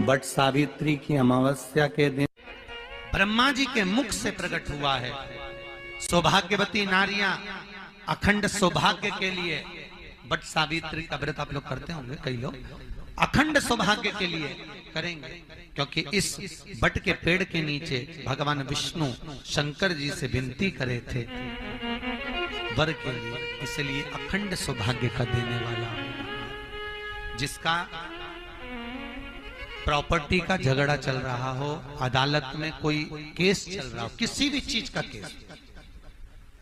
But Savitri की अमावस्या के दिन ब्रह्मा जी के मुख से प्रकट हुआ है। सौभाग्यवती नारियां अखंड सौभाग्य के लिए बट सावित्री का व्रत आप लोग करते होंगे, कई लोग अखंड सौभाग्य के लिए करेंगे, क्योंकि इस बट के पेड़ के नीचे भगवान विष्णु शंकर जी से विनती करे थे वर के लिए, इसलिए अखंड सौभाग्य का देने वाला, जिसका प्रॉपर्टी का झगड़ा चल रहा हो, अदालत में कोई केस चल रहा हो, किसी भी चीज का केस,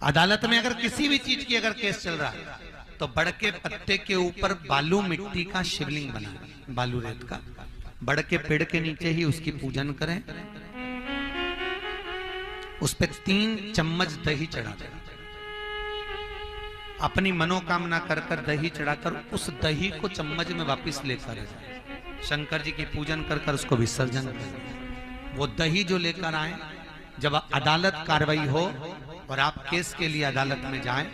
अदालत में अगर किसी भी चीज की अगर केस चल रहा है तो बड़ के पत्ते के ऊपर बालू मिट्टी का शिवलिंग बना, बालू रेत का, बड़ के पेड़ के नीचे ही उसकी पूजन करें, उस पे 3 चम्मच दही चढ़ा दें, अपनी मनोकामना कर कर दही चढ़ाकर उस दही को चम्मच में वापस लेकर जाए, शंकर जी की पूजन कर कर उसको विसर्जन करें। वो दही जो लेकर आए, जब अदालत कार्रवाई हो और आप केस के लिए अदालत में जाएं,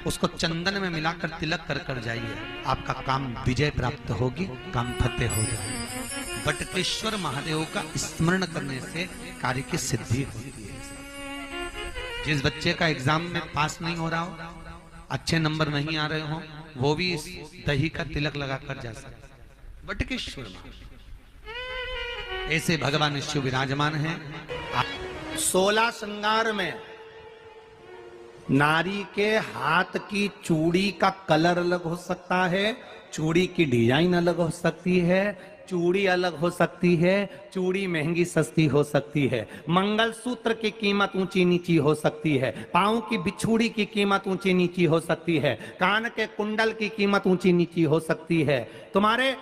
उसको चंदन में मिलाकर तिलक कर कर जाइए, आपका काम विजय प्राप्त होगी, काम फतेह हो जाएगा। बटकेश्वर महादेव का स्मरण करने से कार्य की सिद्धि होती है। जिस बच्चे का एग्जाम में पास नहीं हो रहा हो, अच्छे नंबर नहीं आ रहे हो, वो भी इस दही का तिलक लगाकर जा सकता है। बटकेश्वर ऐसे भगवान शिव विराजमान हैं। 16 श्रृंगार में नारी के हाथ की चूड़ी का कलर अलग हो सकता है, चूड़ी की डिजाइन अलग हो सकती है, चूड़ी अलग हो सकती है, चूड़ी महंगी सस्ती हो सकती है, मंगलसूत्र की कीमत ऊंची नीची हो सकती है, पांव की बिछुड़ी की कीमत ऊंची नीची हो सकती है, कान के कुंडल की कीमत ऊंची नीची हो सकती है। तुम्हारे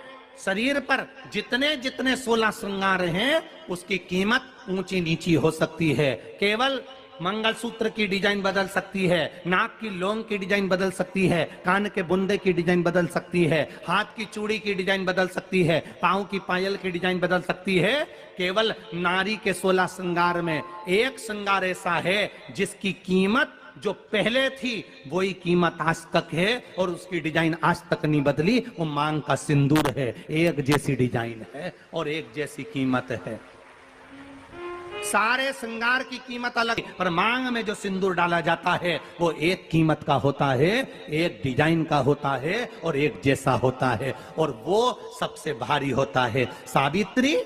शरीर पर जितने जितने 16 श्रृंगार हैं उसकी कीमत ऊंची नीची हो सकती है। केवल मंगलसूत्र की डिजाइन बदल सकती है, नाक की लौंग की डिजाइन बदल सकती है, कान के बुंदे की डिजाइन बदल सकती है, हाथ की चूड़ी की डिजाइन बदल सकती है, पांव की पायल की डिजाइन बदल सकती है। केवल नारी के 16 श्रृंगार में एक श्रृंगार ऐसा है जिसकी कीमत जो पहले थी वही कीमत आज तक है और उसकी डिजाइन आज तक नहीं बदली। वो मांग का सिंदूर है, एक जैसी डिजाइन है और एक जैसी कीमत है। सारे श्रृंगार की कीमत अलग, पर मांग में जो सिंदूर डाला जाता है वो एक कीमत का होता है, एक डिजाइन का होता है और एक जैसा होता है, और वो सबसे भारी होता है। सावित्री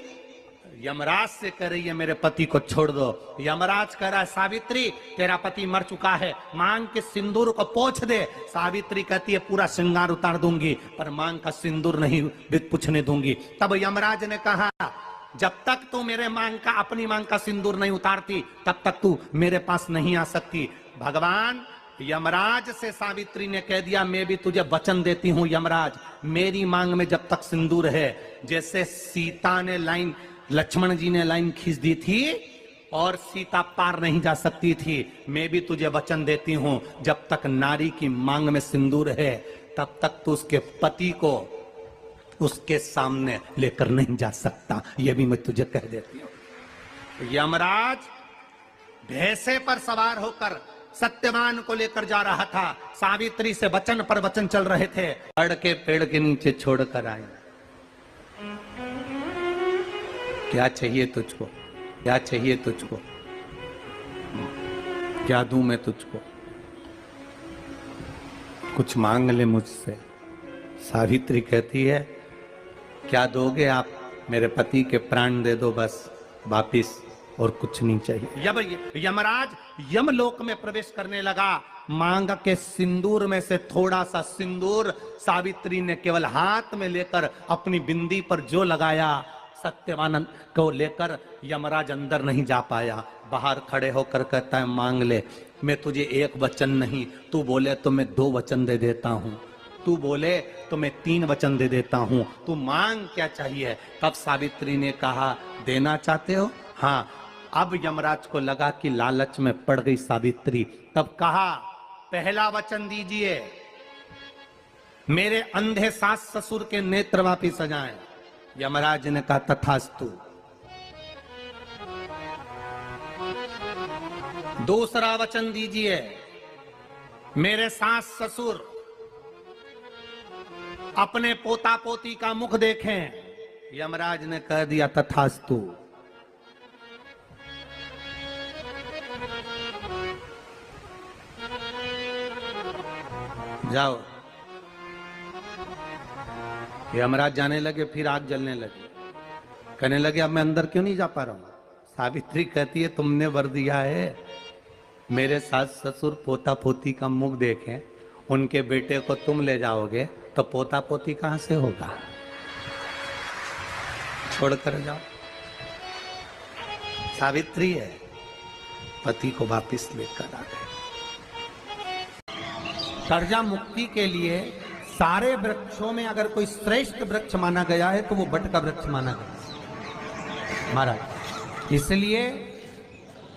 यमराज से कह रही है मेरे पति को छोड़ दो। यमराज कह रहा है सावित्री तेरा पति मर चुका है, मांग के सिंदूर को पोंछ दे। सावित्री कहती है पूरा श्रृंगार उतार दूंगी पर मांग का सिंदूर नहीं पूछने दूंगी। तब यमराज ने कहा जब तक तू मेरे मांग का अपनी मांग का सिंदूर नहीं उतारती तब तक तू मेरे पास नहीं आ सकती। भगवान यमराज से सावित्री ने कह दिया मैं भी तुझे वचन देती हूं यमराज, मेरी मांग में जब तक सिंदूर है, जैसे सीता ने लाइन, लक्ष्मण जी ने लाइन खींच दी थी और सीता पार नहीं जा सकती थी, मैं भी तुझे वचन देती हूं जब तक नारी की मांग में सिंदूर है तब तक तू उसके पति को उसके सामने लेकर नहीं जा सकता। यह भी मैं तुझे कह देती हूं। यमराज भैंसे पर सवार होकर सत्यवान को लेकर जा रहा था, सावित्री से वचन पर वचन चल रहे थे, बड़ के पेड़ के नीचे छोड़कर आए। क्या चाहिए तुझको, क्या चाहिए तुझको, क्या दूं मैं तुझको, कुछ मांग ले मुझसे। सावित्री कहती है क्या दोगे आप, मेरे पति के प्राण दे दो बस वापिस, और कुछ नहीं चाहिए। यमराज यमलोक में प्रवेश करने लगा, मांग के सिंदूर में से थोड़ा सा सिंदूर सावित्री ने केवल हाथ में लेकर अपनी बिंदी पर जो लगाया, सत्यवान को लेकर यमराज अंदर नहीं जा पाया, बाहर खड़े होकर कहता है मांग ले, मैं तुझे एक वचन नहीं, तू बोले तो मैं 2 वचन दे देता हूं, तू बोले तो मैं 3 वचन दे देता हूं, तू मांग क्या चाहिए। तब सावित्री ने कहा देना चाहते हो, हाँ। अब यमराज को लगा कि लालच में पड़ गई सावित्री, तब कहा पहला वचन दीजिए, मेरे अंधे सास ससुर के नेत्र वापिस आ जाएं। यमराज ने कहा तथास्तु। दूसरा वचन दीजिए, मेरे सास ससुर अपने पोता पोती का मुख देखें। यमराज ने कह दिया तथास्तु। जाओ। यमराज जाने लगे, फिर आग जलने लगी। कहने लगे अब मैं अंदर क्यों नहीं जा पा रहा हूं? सावित्री कहती है तुमने वर दिया है, मेरे सास ससुर पोता पोती का मुख देखें, उनके बेटे को तुम ले जाओगे तो पोता पोती कहां से होगा? छोड़कर जाओ। सावित्री है, पति को वापिस लेकर आ गए। कर्जा मुक्ति के लिए सारे वृक्षों में अगर कोई श्रेष्ठ वृक्ष माना गया है तो वो बट का वृक्ष माना गया महाराज। इसलिए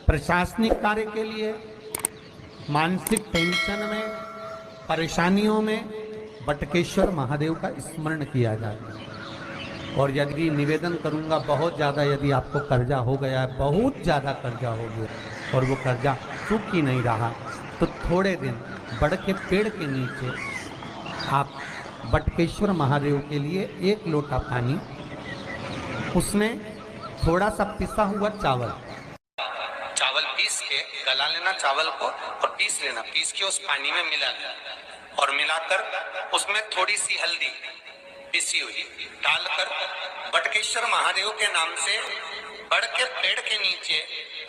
प्रशासनिक कार्य के लिए, मानसिक टेंशन में, परेशानियों में बटकेश्वर महादेव का स्मरण किया जाता है। और यदि निवेदन करूंगा, बहुत ज्यादा यदि आपको कर्जा हो गया है, बहुत ज्यादा कर्जा हो गया और वो कर्जा चूक ही नहीं रहा, तो थोड़े दिन बड़ के पेड़ के नीचे आप बटकेश्वर महादेव के लिए 1 लोटा पानी, उसमें थोड़ा सा पिसा हुआ चावल पीस के गला लेना चावल को और पीस लेना, पीस के उस पानी में मिला लेना और मिलाकर उसमें थोड़ी सी हल्दी पिसी हुई डालकर बटकेश्वर महादेव के नाम से बड़ के पेड़ के नीचे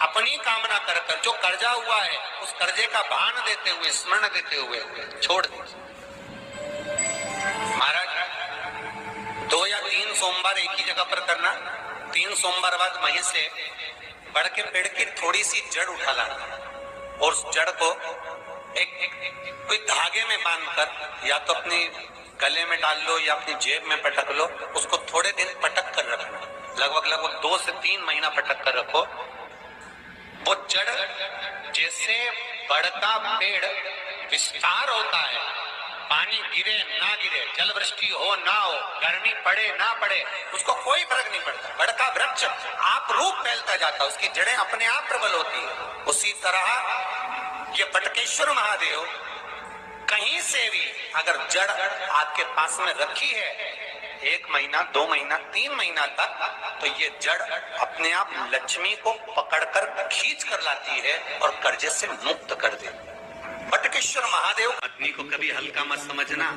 अपनी कामना कर कर जो कर्जा हुआ है उस कर्जे का भान देते हुए, स्मरण देते हुए छोड़ दे। महाराज 2 या 3 सोमवार एक ही जगह पर करना। 3 सोमवार बाद वहीं से बड़ के पेड़ की थोड़ी सी जड़ उठा लाना और उस जड़ को कोई धागे में बांधकर या तो अपनी गले में डाल लो या अपनी जेब में पटक लो, उसको थोड़े दिन पटक कर रखना, लगभग 2 से 3 महीना पटक कर रखो। वो जड़ जैसे बड़का पेड़ विस्तार होता है, पानी गिरे ना गिरे, जल वृष्टि हो ना हो, गर्मी पड़े ना पड़े, उसको कोई फर्क नहीं पड़ता। बड़का वृक्ष आप रूप फैलता जाता है, उसकी जड़ें अपने आप प्रबल होती है। उसी तरह ये बटकेश्वर महादेव कहीं से भी अगर जड़ आपके पास में रखी है 1 महीना, 2 महीना, 3 महीना तक, तो ये जड़ अपने आप लक्ष्मी को पकड़कर खींच कर लाती है और कर्जे से मुक्त कर देती है। बटकेश्वर महादेव। पत्नी को कभी हल्का मत समझना,